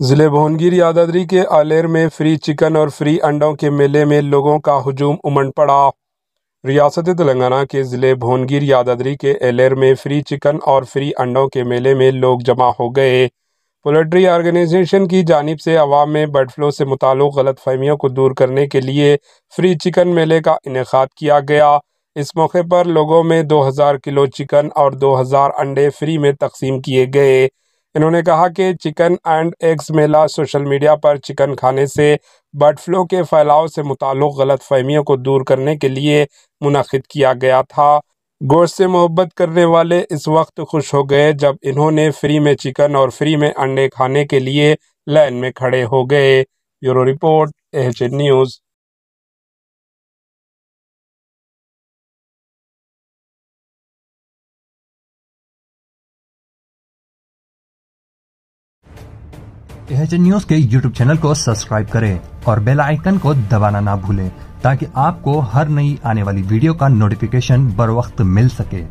ضلع بھونگیر یادادری کے آلیر میں فری چکن اور فری انڈوں کے میلے میں لوگوں کا ہجوم امڈ پڑا۔ ریاست تلنگانہ کے ضلع بھونگیر یادادری کے آلیر میں فری چکن اور فری انڈوں کے میلے میں لوگ جمع ہو گئے۔ پولٹری آرگنائزیشن کی جانب سے عوام میں برڈ فلو سے متعلق غلط فہمیوں کو دور کرنے کے لیے فری چکن میلے کا انعقاد کیا گیا۔ اس موقع پر لوگوں میں 2000 کلو چکن اور 2000 انڈے فری میں تقسیم کیے گئے۔ انہوں نے کہا کہ چکن اینڈ ایگز میلہ سوشل میڈیا پر چکن کھانے سے برڈ فلو کے پھیلاؤ سے متعلق غلط فہمیوں کو دور کرنے کے لیے منعقد کیا گیا تھا۔ گوشت سے محبت کرنے والے اس وقت خوش ہو گئے جب انہوں نے فری میں چکن اور فری میں انڈے کھانے کے لیے لائن میں کھڑے ہو گئے۔ Bureau report AHN news. AHN news کے YouTube چینل کو سبسکرائب کریں اور بیل آئیکن کو دبانا نہ بھولیں تاکہ آپ کو ہر نئی آنے والی ویڈیو کا نوٹیفیکیشن بر وقت مل سکے۔